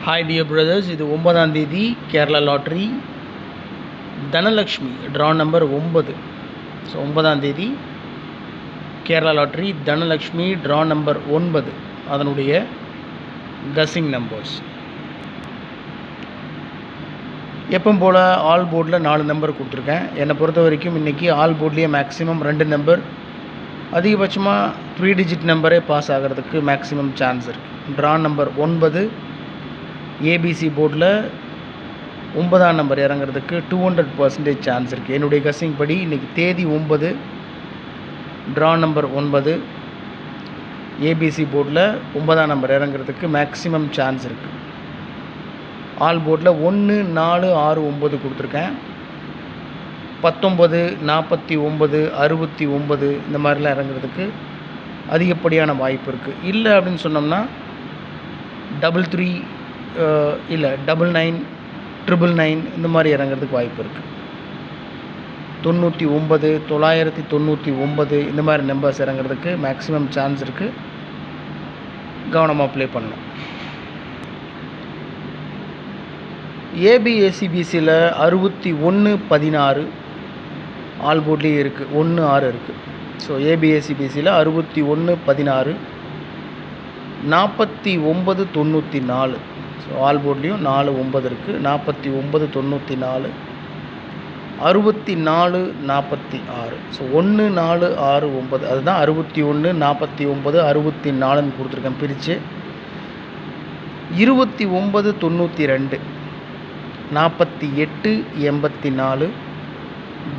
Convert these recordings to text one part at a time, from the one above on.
Hi dear brothers, இது 9ஆம் தேதி Kerala lottery Dhanalakshmi draw number 9. So 9ஆம் தேதி Kerala lottery Dhanalakshmi draw number 9, அதனுடைய கஸ்ஸிங் நம்பர்ஸ். எப்பவும் போல் ஆல் போர்டில் 4 நம்பர் கொடுத்துருக்கேன். என்னை பொறுத்த வரைக்கும் இன்றைக்கி ஆல் போர்ட்லேயே மேக்ஸிமம் 2 நம்பர், அதிகபட்சமாக 3 டிஜிட் நம்பரே பாஸ் ஆகிறதுக்கு மேக்ஸிமம் சான்ஸ் இருக்குது. ட்ரா நம்பர் 9 ஏபிசி போர்டில் 9ஆம் நம்பர் இறங்குறதுக்கு 200% சான்ஸ் இருக்குது. என்னுடைய கஸ்ஸிங் படி இன்றைக்கி தேதி 9, ட்ரா நம்பர் 9, ஏபிசி போர்டில் 9ஆம் நம்பர் இறங்குறதுக்கு மேக்ஸிமம் சான்ஸ் இருக்குது. ஆல் போர்டில் 1, 4, 6, 9 கொடுத்துருக்கேன். 19, 49, 69 இந்த மாதிரிலாம் இறங்குறதுக்கு அதிகப்படியான வாய்ப்பு இருக்குது. இல்லை அப்படின்னு சொன்னோம்னா 33 இல்லை 99, 999 இந்த மாதிரி இறங்குறதுக்கு வாய்ப்பு இருக்குது. 99, 999 இந்த மாதிரி நம்பர்ஸ் இறங்குறதுக்கு மேக்ஸிமம் சான்ஸ் இருக்குது. கவனமாக ப்ளே பண்ணணும். ஏபிஎஸ்சிபிசியில் 61, 16 ஆல் போர்ட்லேயே இருக்குது. 1, 6 இருக்குது. ஸோ ஏபிஎஸ்சிபிசியில் 61, 16, 49, 94. ஸோ ஆல் போர்ட்லேயும் 4, 9 இருக்குது. 49, 94, 64, 46. ஸோ 1, 4, 6, 9 அதுதான் 61, 49, 64ன்னு கொடுத்துருக்கேன் பிரித்து. 29, 92, 48, 84,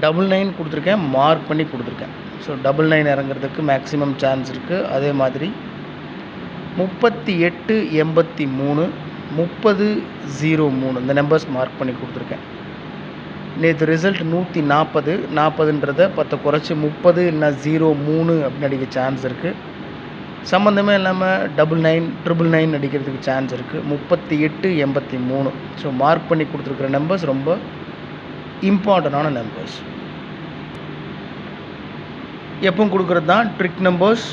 99 கொடுத்துருக்கேன், மார்க் பண்ணி கொடுத்துருக்கேன். ஸோ 99 இறங்குறதுக்கு மேக்ஸிமம் சான்ஸ் இருக்குது. அதே மாதிரி 38, 83, 30, 03 இந்த நம்பர்ஸ் மார்க் பண்ணி கொடுத்துருக்கேன். நேற்று ரிசல்ட் 140, 40ன்றதை 10 குறைச்சி 30 இல்லைனா 03 அப்படின்னு அடிக்க சான்ஸ் இருக்குது. சம்மந்தமே இல்லாமல் 99, 999 அடிக்கிறதுக்கு சான்ஸ் இருக்குது. 38, 83. ஸோ மார்க் பண்ணி கொடுத்துருக்குற நம்பர்ஸ் ரொம்ப இம்பார்ட்டண்டான நம்பர்ஸ். எப்பவும் கொடுக்குறது தான் ட்ரிக் நம்பர்ஸ்.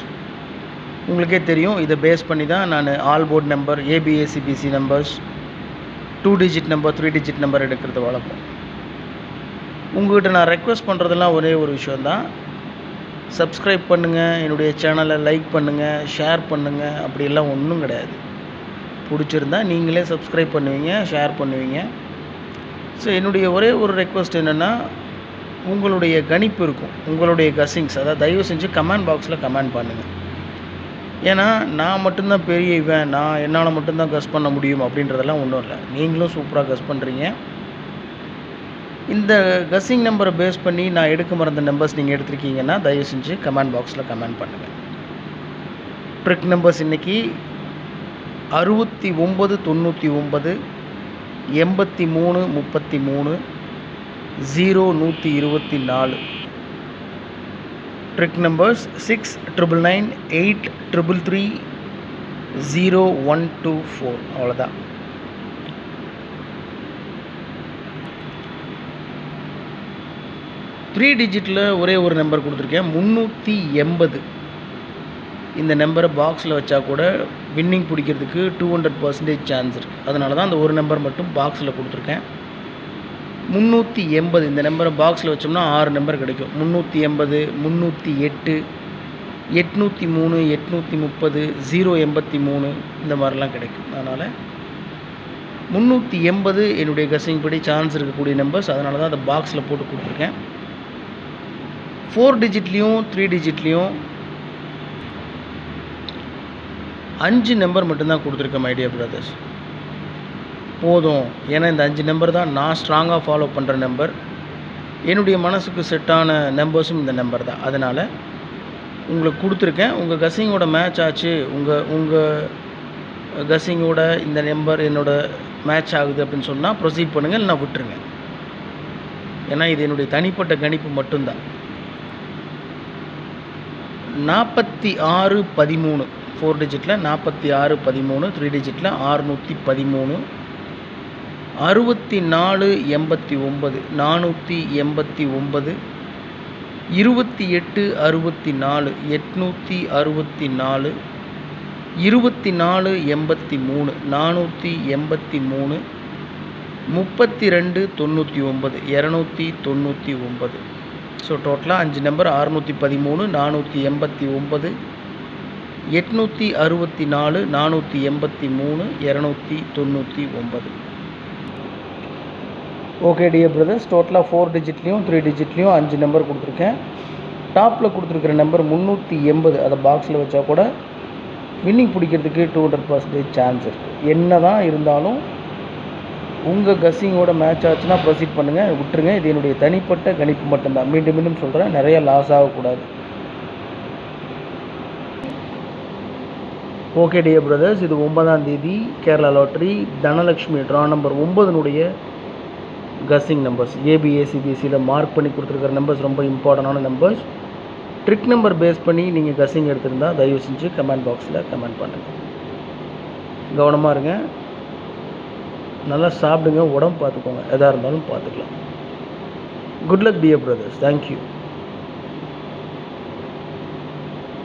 உங்களுக்கே தெரியும், இதை பேஸ் பண்ணி தான் நான் ஆல் போர்ட் நம்பர், ஏபிஎஸ்சிபிசி numbers, 2 digit number, 3 digit number எடுக்கிறது வழக்கம். உங்கள்கிட்ட நான் ரெக்வஸ்ட் பண்ணுறதெல்லாம் ஒரே ஒரு விஷயந்தான். சப்ஸ்கிரைப் பண்ணுங்கள், என்னுடைய சேனலை லைக் பண்ணுங்கள், ஷேர் பண்ணுங்கள். அப்படியெல்லாம் ஒன்றும் கிடையாது. பிடிச்சிருந்தா நீங்களே சப்ஸ்கிரைப் பண்ணுவீங்க, ஷேர் பண்ணுவீங்க. ஸோ என்னுடைய ஒரே ஒரு ரெக்வஸ்ட் என்னென்னா, உங்களுடைய கணிப்பு இருக்கும், உங்களுடைய கஸ்ஸிங்ஸ், அதாவது தயவு செஞ்சு கமெண்ட் பாக்ஸில் கமெண்ட் பண்ணுங்கள். ஏன்னா நான் மட்டும்தான் பெரிய இவன், என்னால் மட்டும்தான் கஸ் பண்ண முடியும் அப்படின்றதெல்லாம் ஒன்றும் இல்லை. நீங்களும் சூப்பராக கஸ் பண்ணுறீங்க. இந்த கஸ்ஸிங் நம்பரை பேஸ் பண்ணி நான் எடுக்க மறந்த நம்பர்ஸ் நீங்கள் எடுத்திருக்கீங்கன்னா தயவு செஞ்சு கமெண்ட் பாக்ஸில் கமெண்ட் பண்ணுங்கள். ட்ரிக் நம்பர்ஸ் இன்றைக்கி 69, 99, 83, 33, 0, 124. Trick numbers 6, 999, 8, 333, 0, 124. அவ்வளோதான். த்ரீ டிஜிட்டில் ஒரே ஒரு நம்பர் கொடுத்துருக்கேன், 380. இந்த நம்பரை பாக்ஸில் வச்சா கூட வின்னிங் பிடிக்கிறதுக்கு 200% சான்ஸ் இருக்குது. அதனால தான் அந்த ஒரு நம்பர் மட்டும் பாக்ஸில் கொடுத்துருக்கேன். 380 இந்த நம்பரை பாக்ஸில் வச்சோம்னா 6 நம்பர் கிடைக்கும். 380, 308, 803, 830, 083 இந்த மாதிரிலாம் கிடைக்கும். அதனால் 380 என்னுடைய கஸ்ஸிங் படி சான்ஸ் இருக்கக்கூடிய நம்பர்ஸ். அதனால தான் அதை பாக்ஸில் போட்டு கொடுத்துருக்கேன். 4 டிஜிட்லேயும் 3 டிஜிட்லேயும் 5 நம்பர் மட்டும்தான் கொடுத்துருக்கேன் மை டியர் பிரதர்ஸ். போதும். ஏன்னா இந்த 5 நம்பர் தான் நான் ஸ்ட்ராங்காக ஃபாலோ பண்ணுற நம்பர். என்னுடைய மனசுக்கு செட்டான நம்பர்ஸும் இந்த நம்பர் தான். அதனால் உங்களுக்கு கொடுத்துருக்கேன். உங்கள் கஸ்ஸிங்கோட மேட்ச் ஆச்சு, உங்கள் கஸ்ஸிங்கோட இந்த நம்பர் என்னோட மேட்ச் ஆகுது அப்படின்னு சொன்னால் ப்ரொசீட் பண்ணுங்கள், இல்லைனா விட்டுருங்க. ஏன்னா இது என்னுடைய தனிப்பட்ட கணிப்பு மட்டும்தான். 46, 13 4 டிஜிட்டில் 46, 13, 3 டிஜிட்டில் 613, 64, 89, 489, 28, 64, 864, 2483 483 32 99 299. ஸோ டோட்டலாக 5 நம்பர் 613 489 864 483 299. ஓகே டியர் பிரதர்ஸ், டோட்டலாக 4 டிஜிட்லேயும் 3 டிஜிட்லேயும் 5 நம்பர் கொடுத்துருக்கேன். டாப்பில் கொடுத்துருக்கிற நம்பர் 380, அதை பாக்ஸில் வச்சா கூட வின்னிங் பிடிக்கிறதுக்கு 200% சான்ஸ் இருக்குது. என்ன தான் இருந்தாலும் உங்கள் கஸ்ஸிங்கோட மேட்ச் ஆச்சுன்னா ப்ரொசீட் பண்ணுங்கள், விட்டுருங்க. இது என்னுடைய தனிப்பட்ட கணிப்பு மட்டும்தான். மீண்டும் மீண்டும் சொல்கிறேன், நிறைய லாஸ் ஆகக்கூடாது. ஓகே டியர் பிரதர்ஸ், இது 9ஆம் தேதி Kerala lottery Dhanalakshmi draw number 9னுடைய கஸ்ஸிங் நம்பர்ஸ். ஏபிஏசிபிசியில் மார்க் பண்ணி கொடுத்துருக்கிற நம்பர்ஸ் ரொம்ப இம்பார்ட்டண்டான நம்பர்ஸ். ட்ரிக் நம்பர் பேஸ் பண்ணி நீங்கள் கஸ்ஸிங் எடுத்திருந்தா தயவு செஞ்சு கமெண்ட் பாக்ஸில் கமெண்ட் பண்ணுங்கள். கவனமாக இருங்க, நல்லா சாப்பிடுங்க, உடம்பு பார்த்துக்கோங்க, எதாக இருந்தாலும் பார்த்துக்கலாம். Good luck dear brothers, thank you.